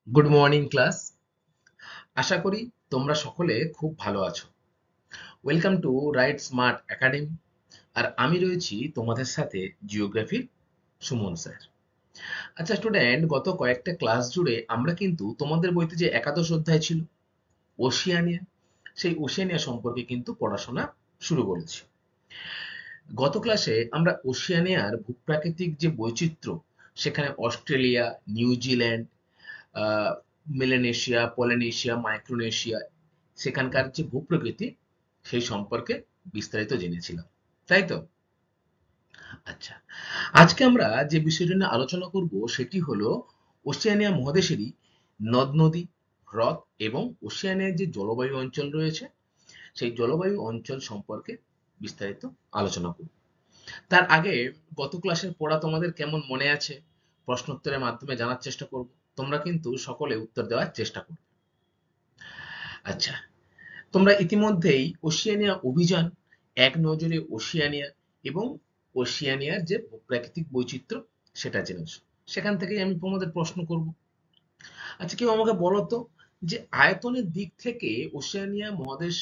Good morning class. আশা করি তোমরা সকলে খুব ভালো আছো। Welcome to Right Smart Academy. আর আমি রয়েছি তোমাদের সাথে জিওগ্রাফির সুমন স্যার। আচ্ছা স্টুডেন্ট, গত কয়েকটা ক্লাস জুড়ে আমরা কিন্তু তোমাদের বইতে যে একাদশ অধ্যায় ছিল ওশিয়ানিয়া, সেই ওশিয়ানিয়া সম্পর্কে কিন্তু পড়াশোনা শুরু করেছি। গত ক্লাসে আমরা ওশিয়ানিয়ার ভূপ্রাকৃতিক যে বৈচিত্র্য, সেখানে অস্ট্রেলিয়া, নিউজিল্যান্ড, আহ, মেলানেশিয়া, পলিনেশিয়া, মাইক্রোনেশিয়া, সেখানকার যে ভূপ্রকৃতি সেই সম্পর্কে বিস্তারিত জেনেছিলাম, তাই তো? আচ্ছা, আজকে আমরা যে বিষয়টি নিয়ে আলোচনা করব সেটি হলো ওশেনিয়া মহাদেশেরই নদ নদী, হ্রদ এবং ওশেনিয়ার যে জলবায়ু অঞ্চল রয়েছে সেই জলবায়ু অঞ্চল সম্পর্কে বিস্তারিত আলোচনা করব। তার আগে গত ক্লাসের পড়া তোমাদের কেমন মনে আছে প্রশ্নোত্তরের মাধ্যমে জানার চেষ্টা করব। তোমরা কিন্তু সকলে উত্তর দেওয়ার চেষ্টা করবে। আচ্ছা, তোমরা ইতিমধ্যেই ওশিয়ানিয়া অভিযান, এক নজরে ওশিয়ানিয়া এবং ওশিয়ানিয়ার যে প্রাকৃতিক বৈচিত্র্য সেটা জেনেছো। সেখান থেকেই আমি তোমাদের প্রশ্ন করব। আচ্ছা, কেউ আমাকে বলো তো, যে আয়তনের দিক থেকে ওশিয়ানিয়া মহাদেশ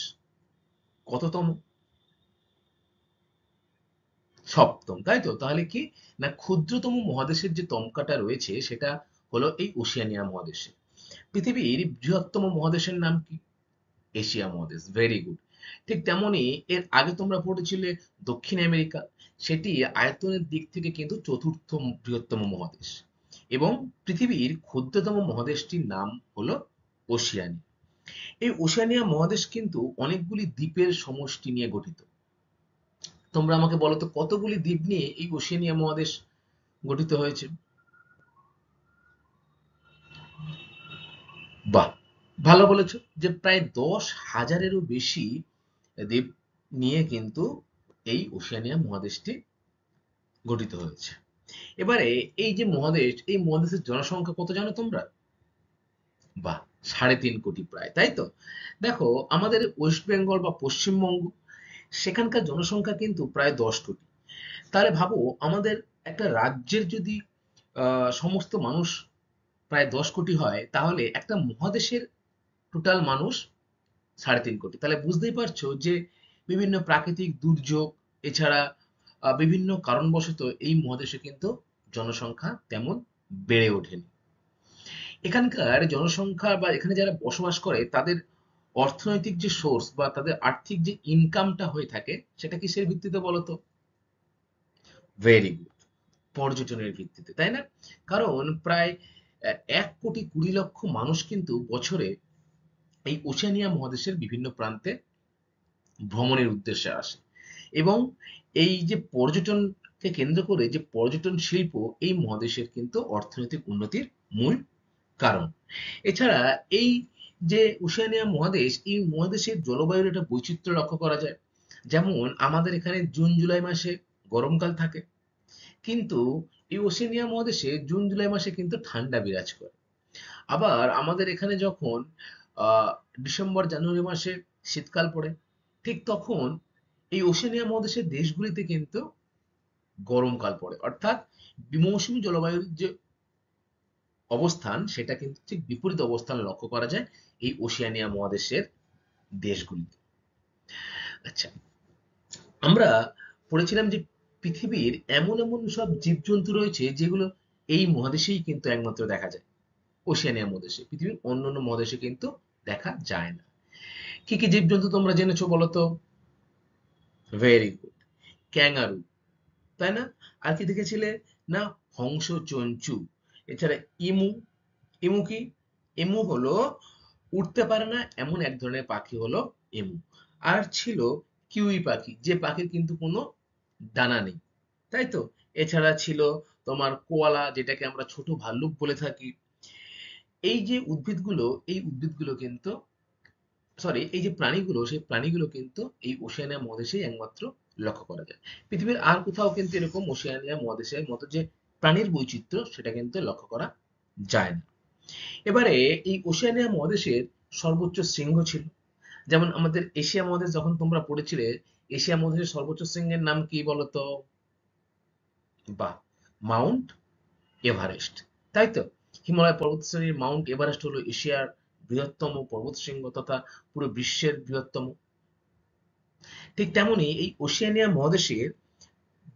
কততম? সপ্তম, তাই তো? তাহলে কি না, ক্ষুদ্রতম মহাদেশের যে তমকাটা রয়েছে সেটা হলো এই ওশিয়ানিয়া মহাদেশে। পৃথিবীর বৃহত্তম মহাদেশের নাম কি? এশিয়া মহাদেশ। Very good. ঠিক তেমনি এর আগে তোমরা পড়েছিলে দক্ষিণ আমেরিকা, সেটি আয়তনের দিক থেকে কিন্তু চতুর্থ বৃহত্তম মহাদেশ। এবং পৃথিবীর ক্ষুদ্রতম মহাদেশটির নাম হলো ওশিয়ানি। এই ওশিয়ানিয়া মহাদেশ কিন্তু অনেকগুলি দ্বীপের সমষ্টি নিয়ে গঠিত। তোমরা আমাকে বলো তো, কতগুলি দ্বীপ নিয়ে এই ওশিয়ানিয়া মহাদেশ গঠিত হয়েছে? বাহ, ভালো বলেছো, যে প্রায় 10,000-এরও বেশি দ্বীপ নিয়ে কিন্তু এই ওশেনিয়া মহাদেশটি গঠিত হয়েছে। এবারে এই যে মহাদেশ, এই মহাদেশের জনসংখ্যা কত জানো তোমরা? বাহ, 3.5 কোটি প্রায়, তাই তো? দেখো, আমাদের ওয়েস্ট বেঙ্গল বা পশ্চিমবঙ্গ, সেখানকার জনসংখ্যা কিন্তু প্রায় 10 কোটি। তাহলে ভাবো, আমাদের একটা রাজ্যের যদি সমস্ত মানুষ প্রায় 10 কোটি হয়, তাহলে একটা মহাদেশের টোটাল মানুষ 3.5 কোটি। তাহলে বুঝতেই পারছো যে বিভিন্ন প্রাকৃতিক দুর্যোগ, এছাড়া বিভিন্ন কারণবশত এই মহাদেশে কিন্তু জনসংখ্যা তেমন বেড়ে ওঠেনি। এখানকার জনসংখ্যা বা এখানে যারা বসবাস করে তাদের অর্থনৈতিক যে সোর্স বা তাদের আর্থিক যে ইনকামটা হয়ে থাকে, সেটা কিসের ভিত্তিতে বলতো? ভেরি গুড, পর্যটনের ভিত্তিতে, তাই না? কারণ প্রায় 1,20,00,000 মানুষ কিন্তু বছরে এই ওশেনিয়া মহাদেশের বিভিন্ন প্রান্তে ভ্রমণের উদ্দেশ্যে আসে। এবং এই যে পর্যটনকে কেন্দ্র করে যে পর্যটন শিল্প, এই মহাদেশের কিন্তু অর্থনৈতিক উন্নতির মূল কারণ। এছাড়া এই যে ওশেনিয়া মহাদেশ, এই মহাদেশের জলবায়ুর একটা বৈচিত্র্য লক্ষ্য করা যায়। যেমন আমাদের এখানে জুন জুলাই মাসে গরমকাল থাকে, কিন্তু এই ওশেনিয়া মহাদেশে জুন জুলাই মাসে কিন্তু ঠান্ডা বিরাজ করে। আবার আমাদের এখানে যখন আহ ডিসেম্বর জানুয়ারি মাসে শীতকাল পড়ে, ঠিক তখন এই ওশেনিয়া মহাদেশের দেশগুলিতে কিন্তু গরমকাল পড়ে। অর্থাৎ বিমৌসুমী জলবায়ুর যে অবস্থান, সেটা কিন্তু ঠিক বিপরীত অবস্থান লক্ষ্য করা যায় এই ওশেনিয়া মহাদেশের দেশগুলিতে। আচ্ছা, আমরা পড়েছিলাম যে পৃথিবীর এমন এমন সব জীবজন্তু রয়েছে যেগুলো এই মহাদেশেই কিন্তু একমাত্র দেখা যায়, ওশেনিয়া মহাদেশে। পৃথিবীর অন্যান্য মহাদেশে কিন্তু দেখা যায় না। কি কি জীবজন্তু তোমরা জেনেছো বলো তো? ভেরি গুড, ক্যাঙ্গারু, তাই না? আর কি দেখেছিলে না? হংস, চঞ্চু। এছাড়া ইমু। ইমু কি? এমু হলো উড়তে পারে না এমন এক ধরনের পাখি হলো এমু। আর ছিল কিউই পাখি, যে পাখির কিন্তু কোনো ডানা নেই, তাই তো? এছাড়া ছিল তোমার কোয়ালা, যেটাকে আমরা ছোট ভাল্লুক বলে থাকি। এই যে উদ্ভিদগুলো, এই উদ্ভিদগুলো কিন্তু, সরি, এই যে প্রাণীগুলো, সেই প্রাণীগুলো কিন্তু এই ওশেনিয়া মহাদেশেই একমাত্র লক্ষ্য করা যায়। পৃথিবীর আর কোথাও কিন্তু এরকম ওশেনিয়া মহাদেশের মতো যে প্রাণীর বৈচিত্র্য, সেটা কিন্তু লক্ষ্য করা যায় না। এবারে এই ওশেনিয়া মহাদেশের সর্বোচ্চ শৃঙ্গ ছিল। যেমন আমাদের এশিয়া মহাদেশ যখন তোমরা পড়েছিলে, এশিয়া মহাদেশের সর্বোচ্চ শৃঙ্গের নাম কি বলতো? বা মাউন্ট এভারেস্ট, তাই তো? হিমালয় পর্বতশ্রেণীর মাউন্ট এভারেস্ট হলো এশিয়ার বৃহত্তম পর্বতশৃঙ্গ তথা পুরো বিশ্বের বৃহত্তম। ঠিক তেমনি এই ওশেনিয়া মহাদেশের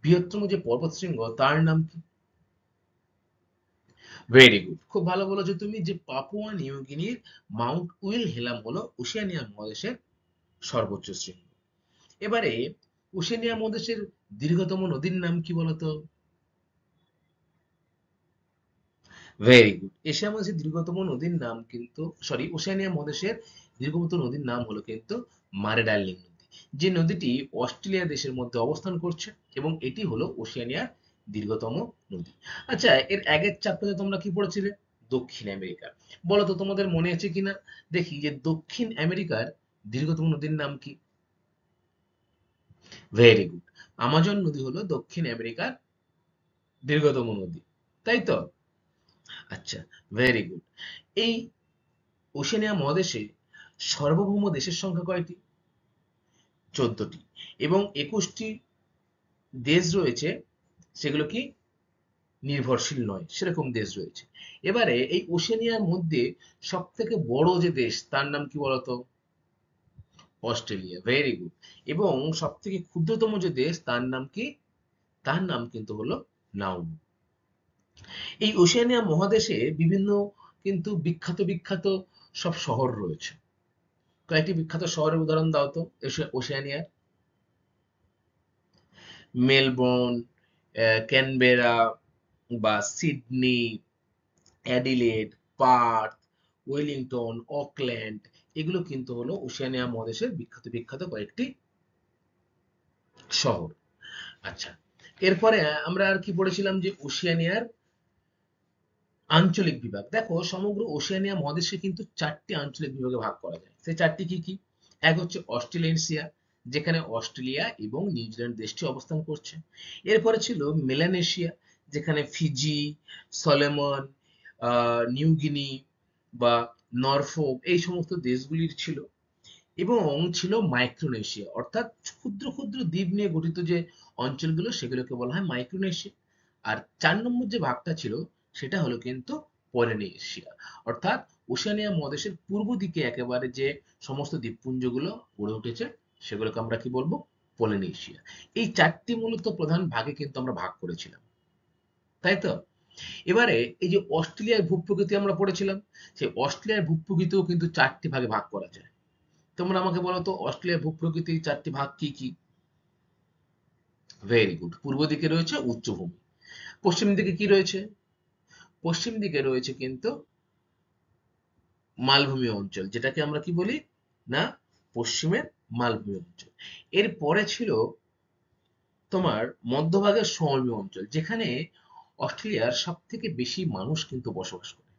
বৃহত্তম যে পর্বতশৃঙ্গ তার নাম কি? ভেরি গুড, খুব ভালো বলেছো তুমি যে পাপুয়া নিউ গিনির মাউন্ট উইল হেলাম হলো ওশেনিয়া মহাদেশের সর্বোচ্চ শৃঙ্গ। এবারে ওশেনিয়া মহাদেশের দীর্ঘতম নদীর নাম কি বলতো? ভেরি গুড, এশিয়া মহাদেশের দীর্ঘতম নদীর নাম কিন্তু, সরি, ওশেনিয়া মহাদেশের দীর্ঘতম নদীর নাম হলো কিন্তু মারে ডার্লিং নদী, যে নদীটি অস্ট্রেলিয়া দেশের মধ্যে অবস্থান করছে এবং এটি হলো ওশেনিয়ার দীর্ঘতম নদী। আচ্ছা, এর আগের চ্যাপ্টারে তোমরা কি পড়েছিলে? দক্ষিণ আমেরিকা। বলো তো তোমাদের মনে আছে কিনা, দেখি যে দক্ষিণ আমেরিকার দীর্ঘতম নদীর নাম কি? ভেরি গুড, আমাজন নদী হলো দক্ষিণ আমেরিকার দীর্ঘতম নদী, তাই তো? আচ্ছা, ভেরি গুড। এই ওশেনিয়া মহাদেশে সার্বভৌম দেশের সংখ্যা কয়টি? 14টি। এবং 21টি দেশ রয়েছে সেগুলো কি নির্ভরশীল নয়, সেরকম দেশ রয়েছে। এবারে এই ওশেনিয়ার মধ্যে সব থেকে বড় যে দেশ তার নাম কি বলতো? অস্ট্রেলিয়া। Very good. এবং সব থেকে ক্ষুদ্রতম যে দেশ তার নাম কি? তার নাম কিন্তু হলো নাউরু। এই ওশেনিয়া মহাদেশে বিভিন্ন কিন্তু বিখ্যাত বিখ্যাত সব শহর রয়েছে। কয়েকটি বিখ্যাত শহরের উদাহরণ দাও তো ওশেনিয়ার। মেলবোর্ন, ক্যানবেরা বা Sydney, Adelaide, Partha, Wellington, Auckland, এগুলো কিন্তু হলো ওশেনিয়া মহাদেশের বিখ্যাত বিখ্যাত কয়েকটি শহর। আচ্ছা, এরপরে আমরা আর কি পড়েছিলাম যে ওশেনিয়ার আঞ্চলিক বিভাগ। দেখো সমগ্র ওশেনিয়া মহাদেশে কিন্তু 4টি আঞ্চলিক বিভাগে ভাগ করা যায়। সেই 4টি কি কি? এক হচ্ছে অস্ট্রেলেশিয়া, যেখানে অস্ট্রেলিয়া এবং নিউজিল্যান্ড দেশটি অবস্থান করছে। এরপরে ছিল মেলানেশিয়া, যেখানে ফিজি, সলোমন, নিউ গিনি বা নরফোক এই সমস্ত দেশগুলির ছিল। এবং ছিল মাইক্রোনেশিয়া, অর্থাৎ ক্ষুদ্র ক্ষুদ্র দ্বীপ নিয়ে গঠিত যে অঞ্চলগুলো সেগুলোকে বলা হয় মাইক্রোনেশিয়া। আর 4 নম্বর যে ভাগটা ছিল সেটা হলো কিন্তু পলিনেশিয়া, অর্থাৎ ওশেনিয়া মহাদেশের পূর্ব দিকে একেবারে যে সমস্ত দ্বীপপুঞ্জগুলো গড়ে উঠেছে সেগুলোকে আমরা কি বলবো? পলিনেশিয়া। এই 4টি মূলত প্রধান ভাগে কিন্তু আমরা ভাগ করেছিলাম, তাই তো? এবারে এই যে অস্ট্রেলিয়ার ভূপ্রকৃতি আমরা পড়েছিলাম, সেই অস্ট্রেলিয়ার ভূপ্রকৃতিও কিন্তু 4টি ভাগে ভাগ করা যায়। তোমরা আমাকে বলো তো অস্ট্রেলিয়ার ভূপ্রকৃতির 4টি ভাগ কি কি? ভেরি গুড, পূর্ব দিকে রয়েছে উচ্চভূমি, পশ্চিম দিকে কি রয়েছে? পশ্চিম দিকে রয়েছে কিন্তু মালভূমি অঞ্চল, যেটাকে আমরা কি বলি না, পশ্চিমের মালভূমি অঞ্চল। এর পরে ছিল তোমার মধ্যভাগের সমভূমি অঞ্চল, যেখানে অস্ট্রেলিয়ার সব থেকে বেশি মানুষ কিন্তু বসবাস করে।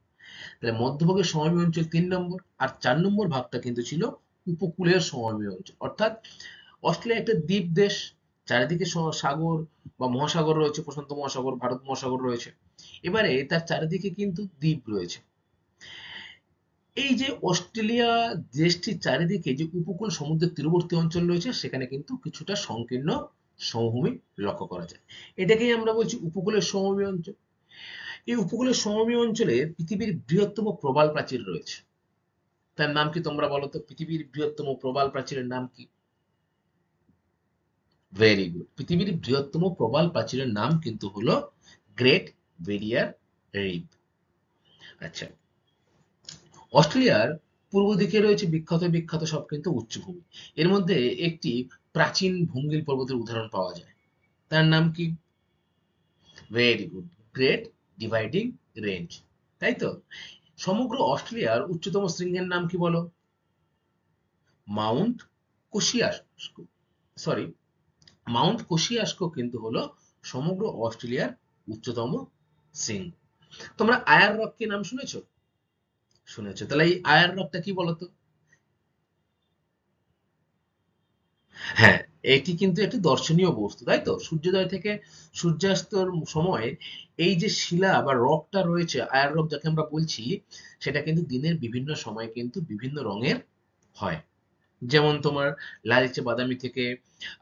তাহলে মধ্যভাগের সমভূমি অঞ্চল 3 নম্বর, আর 4 নম্বর ভাগটা কিন্তু ছিল উপকূলের সমভূমি অঞ্চল, অর্থাৎ অস্ট্রেলিয়া একটা দ্বীপ দেশ, চারিদিকে সাগর বা মহাসাগর রয়েছে, প্রশান্ত মহাসাগর, ভারত মহাসাগর রয়েছে। এবারে তার চারিদিকে কিন্তু দ্বীপ রয়েছে। এই যে অস্ট্রেলিয়া দেশটির চারিদিকে যে উপকূল সমুদ্রের তীরবর্তী অঞ্চল রয়েছে সেখানে কিন্তু কিছুটা সংকীর্ণ সমভূমি লক্ষ্য করা যায়। এটাকেই আমরা বলছি উপকূলের সমভূমি অঞ্চল। এই উপকূলের সমভূমি অঞ্চলে পৃথিবীর বৃহত্তম প্রবাল প্রাচীর রয়েছে। তার নাম কি তোমরা বলো তো? পৃথিবীর বৃহত্তম প্রবাল প্রাচীরের নাম কি? ভেরি গুড, পৃথিবীর বৃহত্তম প্রবাল প্রাচীরের নাম কিন্তু হলো গ্রেট ব্যারিয়ার রিফ। আচ্ছা, অস্ট্রেলিয়ার পূর্ব দিকে রয়েছে বিখ্যাত বিখ্যাত সব কিন্তু উচ্চভূমি। এর মধ্যে একটি প্রাচীন ভূমিল পর্বতের উদাহরণ পাওয়া যায়, তার নাম কি? Very good, great Dividing range, তাই তো? সমগ্র অস্ট্রেলিয়ার উচ্চতম শৃঙ্গের নাম কি বলো? মাউন্ট কোশিয়াসকো, সরি, মাউন্ট কোশিয়াসকো কিন্তু হলো সমগ্র অস্ট্রেলিয়ার উচ্চতম শৃঙ্গ। তোমরা আয়ার রক কি নাম শুনেছো? শুনেছো, তাহলে এই আয়ার রকটা কি বলতো? হ্যাঁ, এটি কিন্তু একটি দর্শনীয় বস্তু, তাই তো? সূর্যোদয় থেকে সূর্যাস্তর সময় এই যে শিলা বা রকটা রয়েছে, আয়ার রক যাকে আমরা বলছি, সেটা কিন্তু দিনের বিভিন্ন সময় কিন্তু বিভিন্ন রঙের হয়। যেমন তোমার লালচে বাদামি থেকে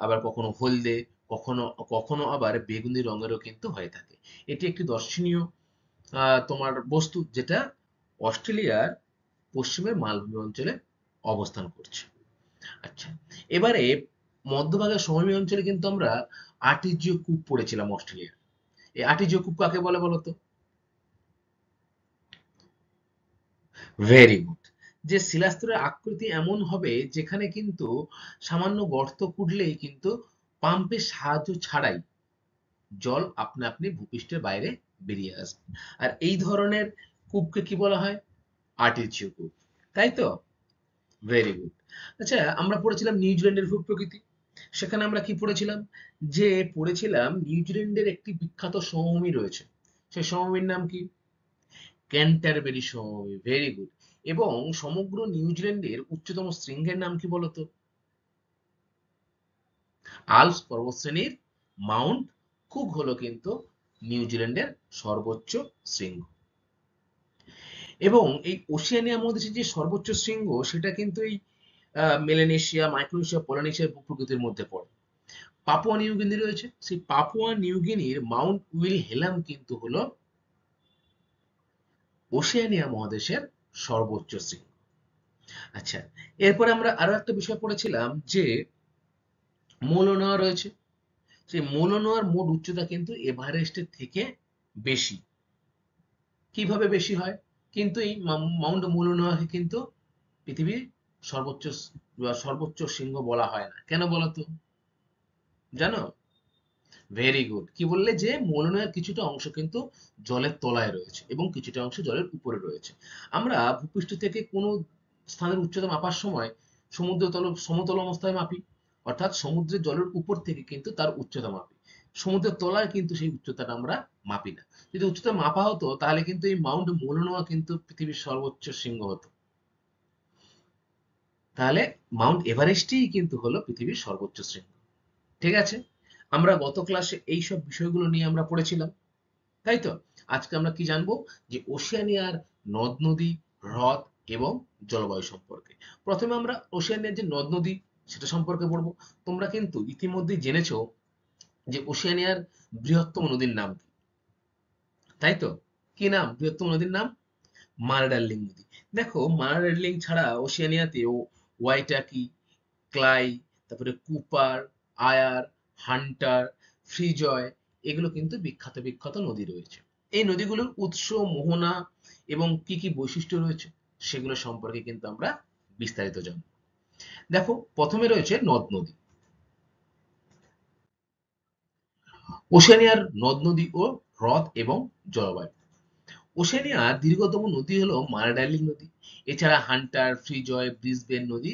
আবার কখনো হলদে, কখনো কখনো আবার বেগুনি রঙেরও কিন্তু হয়ে থাকে। এটি একটি দর্শনীয় তোমার বস্তু, যেটা অস্ট্রেলিয়ার পশ্চিমের মালভূমি অঞ্চলে অবস্থান করছে। আচ্ছা, এবারে মধ্যভাগের সমভূমি অঞ্চলে কিন্তু আমরা আর্টিজিও কূপ পড়েছিলাম অস্ট্রেলিয়ার। এই আর্টিজিও কূপ কাকে বলে বলতো? Very good. যে শিলাস্তরের আকৃতি এমন হবে যেখানে কিন্তু সামান্য গর্ত খুঁড়লেই কিন্তু পাম্পের সাহায্য ছাড়াই জল আপনা আপনি ভূপৃষ্ঠের বাইরে বেরিয়ে আসবে। আর এই ধরনের কূপকে কি বলা হয়? আর্টিজিও কূপ। তাই তো? Very good. আচ্ছা, আমরা পড়েছিলাম নিউজিল্যান্ডের ভূপ্রকৃতি। সেখানে আমরা কি পড়েছিলাম? যে পড়েছিলাম নিউজিল্যান্ডের একটি বিখ্যাত সমভূমি রয়েছে। সেই সমভূমির নাম কি? ক্যান্টারবেরি সমভূমি। Very good. এবং সমগ্র নিউজিল্যান্ডের উচ্চতম শৃঙ্গের নাম কি বলতো? আল্পস পর্বতশ্রেণীর মাউন্ট কুক হলো কিন্তু নিউজিল্যান্ডের সর্বোচ্চ শৃঙ্গ। এবং এই ওশেনিয়া মহাদেশের যে সর্বোচ্চ শৃঙ্গ সেটা কিন্তু এই মেলানেশিয়া, মাইক্রোনেশিয়া, পলিনেশিয়ার ভূপ্রকৃতির মধ্যে পড়ে। পাপুয়া নিউগিনি রয়েছে, সেই পাপুয়া নিউগিনির মাউন্ট উইল হেলাম কিন্তু হলো ওশেনিয়া মহাদেশের সর্বোচ্চ শৃঙ্গ। আচ্ছা, এরপরে আমরা আরো একটা বিষয় পড়েছিলাম যে মৌলনোয়া রয়েছে। সেই মৌলনোয়ার মোট উচ্চতা কিন্তু এভারেস্টের থেকে বেশি। কিভাবে বেশি হয়? কিন্তু এই মাউন্ট মৌলনোয়াকে কিন্তু পৃথিবীর সর্বোচ্চ সর্বোচ্চ শৃঙ্গ বলা হয় না। কেন বলতো? জানো? Very good. কি বললে? যে মৌলনোয়ার কিছুটা অংশ কিন্তু জলের তলায় রয়েছে এবং কিছুটা অংশ জলের উপরে রয়েছে। আমরা ভূপৃষ্ঠ থেকে কোনো স্থানের উচ্চতা মাপার সময় সমতল অবস্থায় মাপি, অর্থাৎ সমুদ্রের জলের উপর থেকে কিন্তু তার উচ্চতা মাপি। সমুদ্রের তলায় কিন্তু সেই উচ্চতাটা আমরা মাপি না। যদি উচ্চতা মাপা হতো তাহলে কিন্তু এই মাউন্ট মৌলনোয়া কিন্তু পৃথিবীর সর্বোচ্চ শৃঙ্গ হতো। তাহলে মাউন্ট এভারেস্টই কিন্তু হলো পৃথিবীর সর্বোচ্চ শৃঙ্গ। ঠিক আছে? আমরা গত ক্লাসে এইসব বিষয়গুলো নিয়ে আমরা পড়েছিলাম, তাই তো? আজকে আমরা কি জানবো? যে ওশেনিয়ার নদ নদী, হ্রদ এবং জলবায়ু সম্পর্কে। প্রথমে আমরা ওশেনিয়ার যে নদ নদী সেটা সম্পর্কে পড়বো। তোমরা কিন্তু ইতিমধ্যেই জেনেছো যে ওশেনিয়ার বৃহত্তম নদীর নাম কি, তাই তো? কি নাম বৃহত্তম নদীর নাম? মারডার্লিং নদী। দেখো, মারডার্লিং ছাড়া ওশেনিয়াতেও ওয়াইটাকি, ক্লাই, তারপরে কুপার, আয়ার, হান্টার, ফ্রিজয়, এগুলো কিন্তু বিখ্যাত বিখ্যাত নদী রয়েছে। এই নদীগুলোর উৎস, মোহনা এবং কি কি বৈশিষ্ট্য রয়েছে সেগুলো সম্পর্কে কিন্তু আমরা বিস্তারিত জানব। দেখো, প্রথমে রয়েছে নদ নদী। ওশেনিয়ার নদ নদী ও হ্রদ এবং জলবায়ু। ওশেনিয়ার দীর্ঘতম নদী হলো মারডার্লিং নদী। এছাড়া হান্টার, ফ্রিজয়, ব্রিসবেন নদী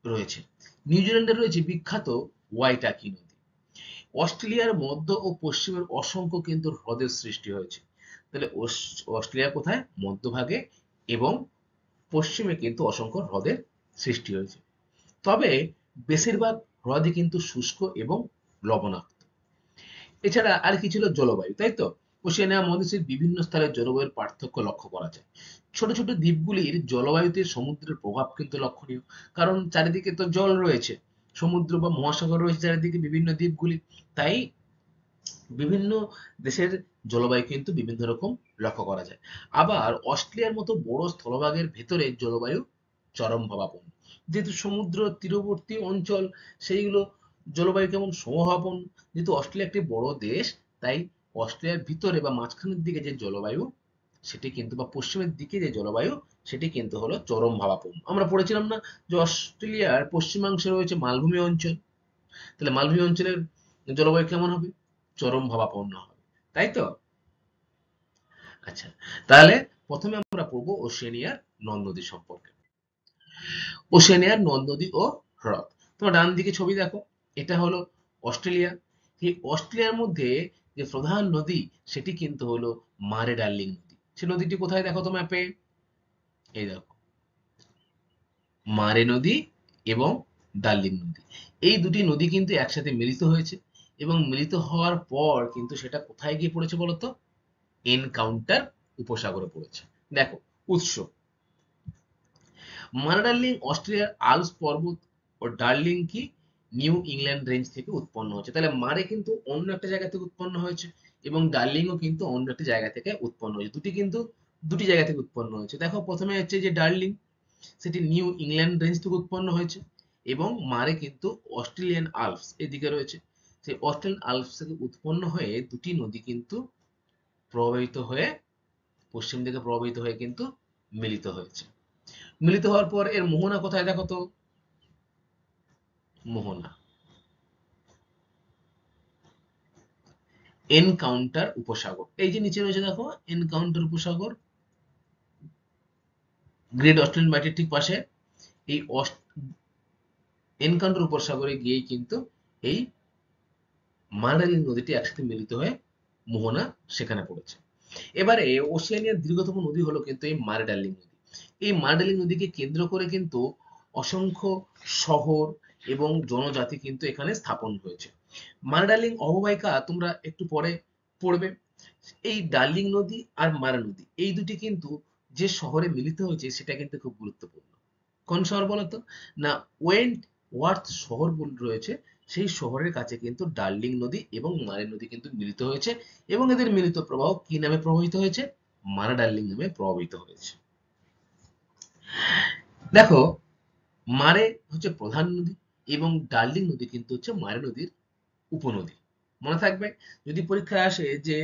রয়েছে। নিউজিল্যান্ডে রয়েছে বিখ্যাত ওয়াইটাকি নদী। অস্ট্রেলিয়ার মধ্য ও পশ্চিমের অসংখ্য কিন্তু হ্রদের সৃষ্টি হয়েছে। তাহলে অস্ট্রেলিয়া কোথায়? মধ্যভাগে, এবং পশ্চিমে কিন্তু অসংখ্য হ্রদের সৃষ্টি হয়েছে। তবে বেশিরভাগ হ্রদই কিন্তু শুষ্ক এবং লবণাক্ত। এছাড়া আর কি ছিল? জলবায়ু, তাই তো? ওশেনিয়া মহাদেশের বিভিন্ন স্তরের জলবায়ুর পার্থক্য লক্ষ্য করা যায়। ছোট ছোট দ্বীপগুলির জলবায়ুতে সমুদ্রের প্রভাব কিন্তু লক্ষণীয়, কারণ চারিদিকে তো জল রয়েছে, সমুদ্র বা মহাসাগর রয়েছে চারিদিকে বিভিন্ন দ্বীপগুলি। তাই বিভিন্ন দেশের জলবায়ু কিন্তু বিভিন্ন রকম লক্ষ্য করা যায়। আবার অস্ট্রেলিয়ার মতো বড় স্থলভাগের ভেতরে জলবায়ু চরমভাবাপন্ন। যেহেতু সমুদ্র তীরবর্তী অঞ্চল, সেইগুলো জলবায়ু কেমন? সমভাবাপন্ন। যেহেতু অস্ট্রেলিয়া একটি বড় দেশ, তাই অস্ট্রেলিয়ার ভিতরে বা মাঝখানের দিকে যে জলবায়ু সেটি কিন্তু, বা পশ্চিমের দিকে যে জলবায়ু সেটি কিন্তু হলো চরম ভাবাপন্ন। আমরা পড়েছিলাম না যে অস্ট্রেলিয়ার পশ্চিমাংশে রয়েছে মালভূমি অঞ্চল? তাহলে মালভূমি অঞ্চলের জলবায়ু কেমন হবে? চরম ভাবাপন্ন হবে, তাই তো? আচ্ছা, তাহলে প্রথমে আমরা পড়বো ওশেনিয়ার নদ নদী সম্পর্কে। ওশেনিয়ার নদ নদী ও হ্রদ। তোমার ডান দিকে ছবি দেখো, এটা হলো অস্ট্রেলিয়া। এই অস্ট্রেলিয়ার মধ্যে যে প্রধান নদী সেটি কিন্তু হলো মারে ডার্লিং নদী। সে নদীটি কোথায় দেখো তো ম্যাপে? এই দেখো, মারে নদী এবং ডার্লিং নদী। এই দুটি নদী কিন্তু একসাথে মিলিত হয়েছে, এবং মিলিত হওয়ার পর কিন্তু সেটা কোথায় গিয়ে পড়েছে বলতো? এনকাউন্টার উপসাগরে পড়েছে। দেখো, উৎস মানাডার্লিং অস্ট্রেলিয়ার আল্পস পর্বত ও ডার্লিং কি নিউ ইংল্যান্ড রেঞ্জ থেকে উৎপন্ন হয়েছে। তাহলে মারে কিন্তু অন্য একটা জায়গা থেকে উৎপন্ন হয়েছে, এবং ডার্লিংও কিন্তু অন্য একটি জায়গা থেকে উৎপন্ন হয়েছে। দুটি জায়গা থেকে উৎপন্ন হয়েছে। দেখো প্রথমে হচ্ছে যে ডার্লিং, সেটি নিউ ইংল্যান্ড রেঞ্জ থেকে উৎপন্ন হয়েছে, এবং মারে কিন্তু অস্ট্রেলিয়ান আল্পস এদিকে রয়েছে। সেই অস্ট্রেলিয়ান আল্পস থেকে উৎপন্ন হয়ে দুটি নদী কিন্তু প্রবাহিত হয়ে পশ্চিম দিকে প্রবাহিত হয়ে কিন্তু মিলিত হয়েছে। মিলিত হওয়ার পর এর মোহনা কোথায় দেখো তো? মোহনা এনকাউন্টার উপসাগর, এই যে নিচে রয়েছে দেখো এনকাউন্টার উপসাগর, গ্রেট অস্ট্রেলিয়ান বাইটের ঠিক পাশে। এই এনকাউন্টার উপসাগরে গিয়েই কিন্তু এই মার্ডালিং নদীটি একসাথে মিলিত হয়ে মোহনা সেখানে পড়েছে। এবারে ওশেনিয়ার দীর্ঘতম নদী হলো কিন্তু এই মার্ডার্লিং নদী। এই মার্ডার্লিং নদীকে কেন্দ্র করে কিন্তু অসংখ্য শহর এবং জনজাতি কিন্তু এখানে স্থাপন হয়েছে। মার্ডার্লিং অববাহিকা তোমরা একটু পরে পড়বে। এই ডার্লিং নদী আর মারা নদী এই দুটি কিন্তু যে শহরে মিলিত হয়েছে সেটা কিন্তু খুব গুরুত্বপূর্ণ। কোন শহর বলতো? না, ওয়েন্ট ওয়ার্থ শহর রয়েছে, সেই শহরের কাছে কিন্তু ডার্লিং নদী এবং মারে নদী কিন্তু মিলিত হয়েছে, এবং এদের মিলিত প্রবাহ কি নামে প্রবাহিত হয়েছে? মারা ডার্লিং নামে প্রভাবিত হয়েছে। দেখো, মারে হচ্ছে প্রধান নদী এবং ডার্লিং নদী কিন্তু হচ্ছে মারে নদীর উপনদী। মনে থাকবে, যদি পরীক্ষায় আসে যে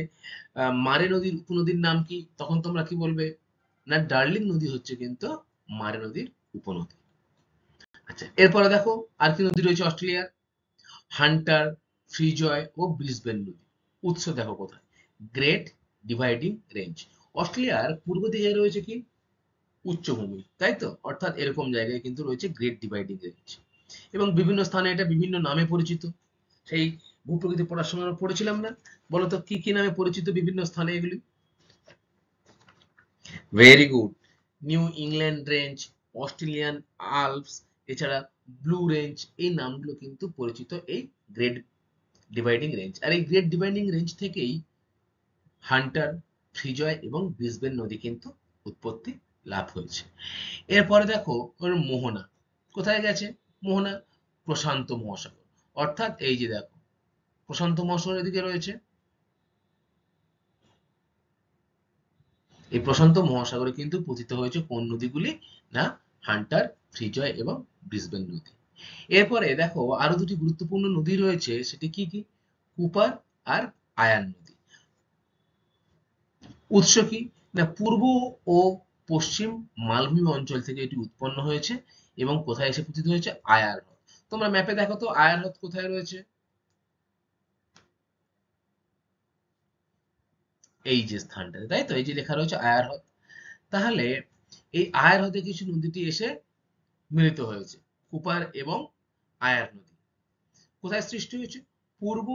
মারে নদীর উপনদীর নাম কি, তখন তোমরা কি বলবে? না, ডার্লিং নদী হচ্ছে কিন্তু মারে নদীর উপনদী। আচ্ছা, এরপরে দেখো আর কি নদী রয়েছে অস্ট্রেলিয়ার? হান্টার, ফ্রিজয় ও ব্রিসবেন নদী। উৎস দেখো কোথায়? Great Dividing range. অস্ট্রেলিয়ার পূর্ব দিকে রয়েছে কি? উচ্চভূমি, তাই তো? অর্থাৎ এরকম জায়গায় কিন্তু রয়েছে গ্রেট ডিভাইডিং রেঞ্জ, এবং বিভিন্ন স্থানে এটা বিভিন্ন নামে পরিচিত। সেই ভূপ্রকৃতি পড়ার সময় আমরা পড়েছিলাম না? বলতো কি কি নামে পরিচিত বিভিন্ন স্থানে এগুলি? Very good. New England range, Australian Alps, এছাড়া ব্লু রেঞ্জ, এই নামগুলো কিন্তু পরিচিত এই গ্রেট ডিভাইডিং রেঞ্জ। আর এই গ্রেট ডিভাইডিং রেঞ্জ থেকেই হান্টার, ফ্রিজয় এবং ব্রিসবেন নদী কিন্তু উৎপত্তি লাভ হয়েছে। এরপরে দেখো ওর মোহনা কোথায় গেছে? মোহনা প্রশান্ত মহাসাগর, অর্থাৎ এই যে দেখো প্রশান্ত মহাসাগর এদিকে রয়েছে। এই প্রশান্ত মহাসাগরে কিন্তু পতিত হয়েছে কোন নদীগুলি? না, হান্টার, ফ্রিজয় এবং ব্রিসবেন নদী। এরপরে দেখো আরো দুটি গুরুত্বপূর্ণ নদী রয়েছে, সেটি কি কি? কুপার আর আয়ার নদী। উৎস কি? না, পূর্ব ও পশ্চিম মালভূমি অঞ্চল থেকে এটি উৎপন্ন হয়েছে, এবং কোথায় এসে পতিত হয়েছে? আয়ার হ্রদ। তোমরা ম্যাপে দেখো তো আয়ার হ্রদ কোথায় রয়েছে? এই যে স্থানটাতে, তাই তো? এই যে লেখা রয়েছে আয়ার হ্রদ। তাহলে এই আয়ার হ্রদে কিছু নদীটি এসে মিলিত হয়েছে, কুপার এবং আয়ার নদী। কোথায় সৃষ্টি হয়েছে? পূর্ব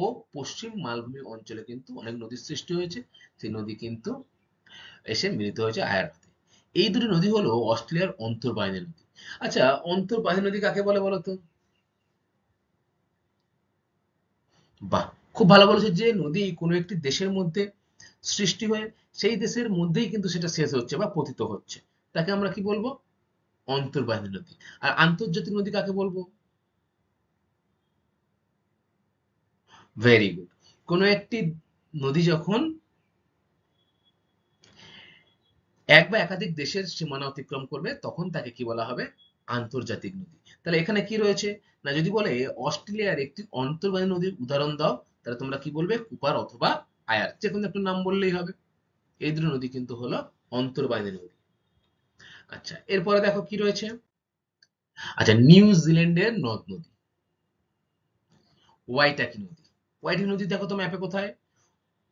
ও পশ্চিম মালভূমি অঞ্চলে কিন্তু অনেক নদীর সৃষ্টি হয়েছে, সেই নদী কিন্তু এসে মিলিত হয়েছে আয়ার হ্রদে। এই দুটি নদী হলো অস্ট্রেলিয়ার অন্তর্বাহিনী নদী। আচ্ছা, অন্তর্বাহিনী নদী কাকে বলে বলো তো? বাহ, খুব ভালো বলেছো। যে নদী কোনো একটি দেশের মধ্যে সৃষ্টি হয়ে সেই দেশের মধ্যেই কিন্তু সেটা শেষ হচ্ছে বা পতিত হচ্ছে, তাকে আমরা কি বলবো? অন্তর্বাহিনী নদী। আর আন্তর্জাতিক নদী কাকে বলবো? Very good. কোনো একটি নদী যখন এক বা একাধিক দেশের সীমানা অতিক্রম করবে তখন তাকে কি বলা হবে? আন্তর্জাতিক নদী। তাহলে এখানে কি রয়েছে? না, যদি বলে অস্ট্রেলিয়ার একটি অন্তর্বাহিনী নদীর উদাহরণ দাও, তাহলে তোমরা কি বলবে? কুপার অথবা আয়ার, যে কোনো একটা নাম বললেই হবে। এই দুটো নদী কিন্তু হলো অন্তর্বাহিনী নদী। আচ্ছা, এরপরে দেখো কি রয়েছে। আচ্ছা, নিউজিল্যান্ডের নদ নদী ওয়াইটাকি নদী। ওয়াইটাকি নদী দেখো তো ম্যাপে কোথায়?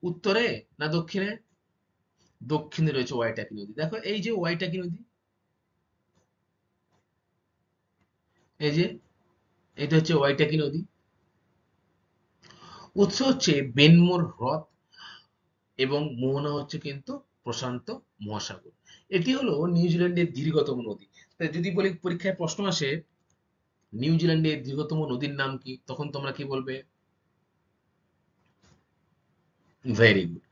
উত্তরে না দক্ষিণে? দক্ষিণে রয়েছে ওয়াইটাকি নদী। দেখো এই যে ওয়াইটাকি নদী, এই যে এটা হচ্ছে ওয়াইটাকি নদী। উৎস হচ্ছে বেনমোর হ্রদ, এবং মোহনা হচ্ছে কিন্তু প্রশান্ত মহাসাগর। এটি হলো নিউজিল্যান্ডের দীর্ঘতম নদী। তাই যদি বলি পরীক্ষায় প্রশ্ন আসে নিউজিল্যান্ডের দীর্ঘতম নদীর নাম কি, তখন তোমরা কি বলবে? Very good.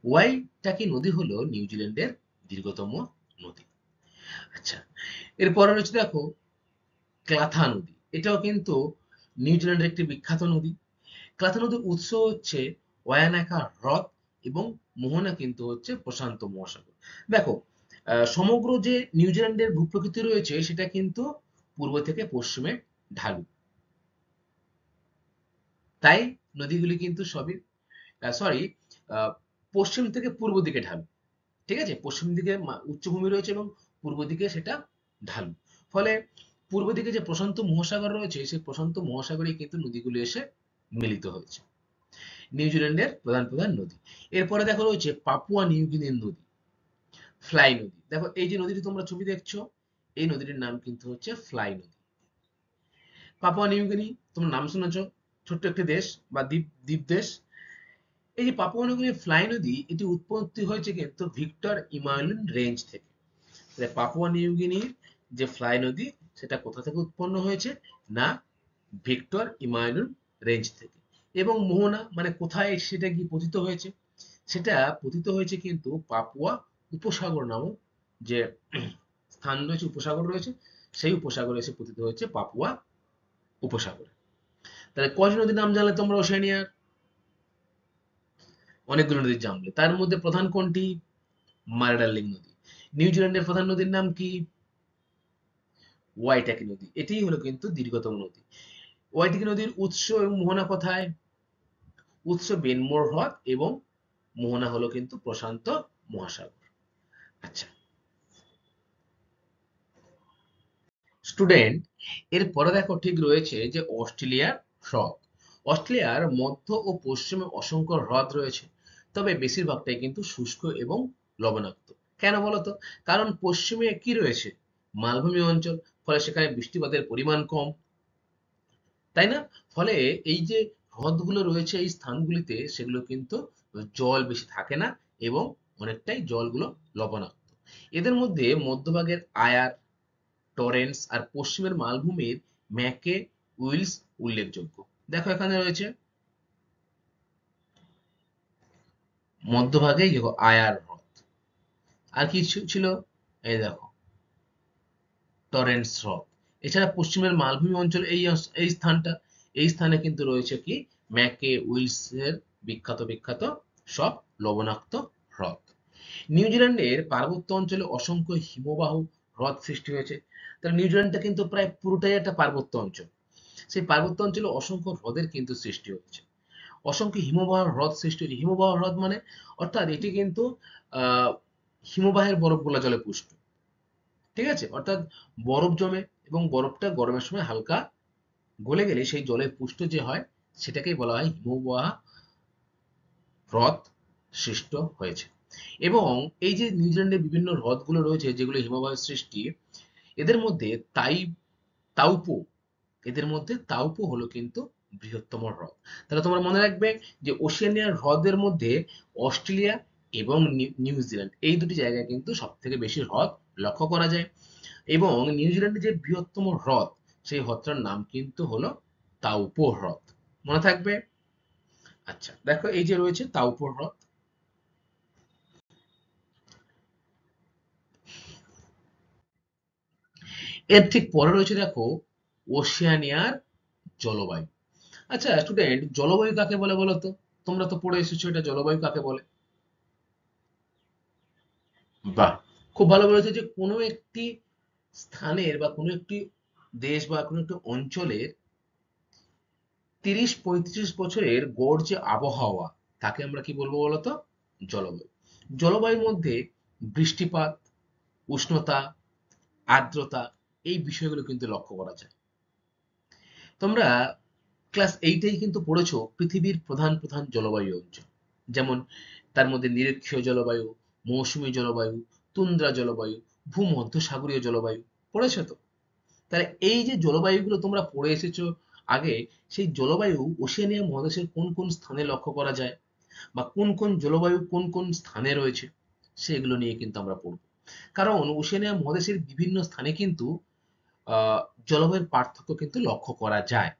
ওয়াইটাকি নদী হলো নিউজিল্যান্ডের দীর্ঘতম নদী। আচ্ছা, এরপরে রয়েছে দেখো ক্লাথা নদী। এটাও কিন্তু নিউজিল্যান্ডের একটি বিখ্যাত নদী। ক্লাথা নদীর উৎস হচ্ছে ওয়ানাকা হ্রদ এবং মোহনা কিন্তু হচ্ছে প্রশান্ত মহাসাগর। দেখো, সমগ্র যে নিউজিল্যান্ডের ভূপ্রকৃতি রয়েছে সেটা কিন্তু পূর্ব থেকে পশ্চিমে ঢালু। তাই নদীগুলি কিন্তু সবই সরি পশ্চিম থেকে পূর্ব দিকে ঢালু। ঠিক আছে, পশ্চিম দিকে উচ্চভূমি রয়েছে এবং পূর্ব দিকে সেটা ঢালু। ফলে পূর্ব দিকে যে প্রশান্ত মহাসাগর রয়েছে সেই প্রশান্ত মহাসাগরে কিন্তু নদীগুলি এসে মিলিত হয়েছে। নিউজিল্যান্ডের প্রধান প্রধান নদী। এরপরে দেখো রয়েছে পাপুয়া নিউগিনির নদী, ফ্লাই নদী। দেখো এই যে নদীটি তোমরা ছবি দেখছো, এই নদীটির নাম কিন্তু হচ্ছে ফ্লাই নদী। পাপুয়া নিউগিনি তোমরা নাম শুনেছো, ছোট্ট একটি দেশ বা দ্বীপ দ্বীপ দেশ। এই যে পাপুয়া নিউগিনির ফ্লাই নদী, এটি উৎপত্তি হয়েছে কিন্তু ভিক্টর ইমালুন রেঞ্জ থেকে। পাপুয়া নিউগিনির যে ফ্লাই নদী সেটা কোথা থেকে উৎপন্ন হয়েছে না ভিক্টর ইমালুন রেঞ্জ থেকে। এবং মোহনা মানে কোথায় সেটা কি পতিত হয়েছে, সেটা পতিত হয়েছে কিন্তু পাপুয়া উপসাগর নামক যে স্থান রয়েছে, উপসাগর রয়েছে, সেই উপসাগরে এসে পতিত হয়েছে পাপুয়া উপসাগরে। তাহলে কয়টি নদীর নাম জানলে তোমরা ওশেনিয়ার? অনেকগুলো নদীর জানলে। তার মধ্যে প্রধান কোনটি? মার্ডার্লিং নদী। নিউজিল্যান্ডের প্রধান নদীর নাম কি? ওয়াইটাকি নদী। এটিই হলো কিন্তু দীর্ঘতম নদী। ওয়াইটাকি নদীর উৎস এবং মোহনা কোথায়? উৎস বেনমোর হ্রদ এবং মোহনা হলো কিন্তু প্রশান্ত মহাসাগর। আচ্ছা স্টুডেন্ট, এর পরে দেখো ঠিক রয়েছে যে অস্ট্রেলিয়ার হ্রদ। অস্ট্রেলিয়ার মধ্য ও পশ্চিমে অসংখ্য হ্রদ রয়েছে, তবে বেশিরভাগটাই কিন্তু শুষ্ক এবং লবণাক্ত। কেন বলতো? কারণ পশ্চিমে কি রয়েছে? মালভূমি অঞ্চল, ফলে সেখানে বৃষ্টিপাতের পরিমাণ কম, তাই না? ফলে এই যে হ্রদগুলো রয়েছে এই স্থানগুলিতে সেগুলো কিন্তু জল বেশি থাকে না এবং অনেকটাই জলগুলো লবণাক্ত। এদের মধ্যে মধ্যভাগের আয়ার, টরেন্স আর পশ্চিমের মালভূমির ম্যাকে উইলস উল্লেখযোগ্য। দেখো এখানে রয়েছে মধ্যভাগে দেখো আয়ার হ্রদ, আর কি ছিল? এই দেখো টরেন্টস হ্রদ। এছাড়া পশ্চিমের মালভূমি অঞ্চল এই স্থানটা, এই স্থানে কিন্তু রয়েছে কি ম্যাকে উইলসের বিখ্যাত বিখ্যাত সব লবণাক্ত হ্রদ। নিউজিল্যান্ডের পার্বত্য অঞ্চলে অসংখ্য হিমবাহ হ্রদ সৃষ্টি হয়েছে। তাহলে নিউজিল্যান্ডটা কিন্তু প্রায় পুরোটাই একটা পার্বত্য অঞ্চল। সেই পার্বত্য অঞ্চলে অসংখ্য হ্রদের কিন্তু সৃষ্টি হয়েছে, অসংখ্য হিমবাহ হ্রদ সৃষ্টি হয়েছে। হিমবাহ হ্রদ মানে অর্থাৎ এটি কিন্তু আহ হিমবাহের বরফগুলা জলে পুষ্ট। ঠিক আছে, অর্থাৎ বরফ জমে এবং বরফটা গরমের সময় হালকা গলে গেলে সেই জলের পুষ্ট যে হয় সেটাকেই বলা হয় হিমবাহ হ্রদ সৃষ্ট হয়েছে। এবং এই যে নিউজিল্যান্ডের বিভিন্ন হ্রদগুলো রয়েছে যেগুলো হিমবাহের সৃষ্টি, এদের মধ্যে তাউপো, এদের মধ্যে তাউপো হলো কিন্তু বৃহত্তম হ্রদ। তাহলে তোমরা মনে রাখবে যে ওশেনিয়ার হ্রদের মধ্যে অস্ট্রেলিয়া এবং নিউজিল্যান্ড এই দুটি জায়গায় কিন্তু সব থেকে বেশি হ্রদ লক্ষ্য করা যায়। এবং নিউজিল্যান্ডের যে বৃহত্তম হ্রদ সেই হ্রদটার নাম কিন্তু হলো তাউপো হ্রদ। মনে থাকবে? আচ্ছা দেখো এই যে রয়েছে তাউপো হ্রদ। এর ঠিক পরে রয়েছে দেখো ওশেনিয়ার জলবায়ু। আচ্ছা স্টুডেন্ট, জলবায়ু কাকে বলে বলো তো? তোমরা তো পড়ে এসেছো এটা, জলবায়ু কাকে বলে? বাহ, খুব ভালো বলেছে যে কোনো একটি স্থানের বা কোনো একটি দেশ বা কোনো একটি অঞ্চলের ৩০-৩৫ বছরের গড় যে আবহাওয়া তাকে আমরা কি বলবো বলতো? জলবায়ু। জলবায়ুর মধ্যে বৃষ্টিপাত, উষ্ণতা, আর্দ্রতা এই বিষয়গুলো কিন্তু লক্ষ্য করা যায়। তোমরা ক্লাস এইটেই কিন্তু পড়েছো পৃথিবীর প্রধান প্রধান জলবায়ু অঞ্চল, যেমন তার মধ্যে নিরক্ষীয় জলবায়ু, মৌসুমী জলবায়ু, তুন্দ্রা জলবায়ু, ভূমধ্যসাগরীয় জলবায়ু পড়েছো তো? তাহলে এই যে জলবায়ুগুলো তোমরা পড়ে এসেছো আগে, সেই জলবায়ু ওশেনিয়া মহাদেশের কোন কোন স্থানে লক্ষ্য করা যায় বা কোন কোন জলবায়ু কোন কোন স্থানে রয়েছে সেগুলো নিয়ে কিন্তু আমরা পড়বো। কারণ ওশেনিয়া মহাদেশের বিভিন্ন স্থানে কিন্তু আহ জলবায়ুর পার্থক্য কিন্তু লক্ষ্য করা যায়।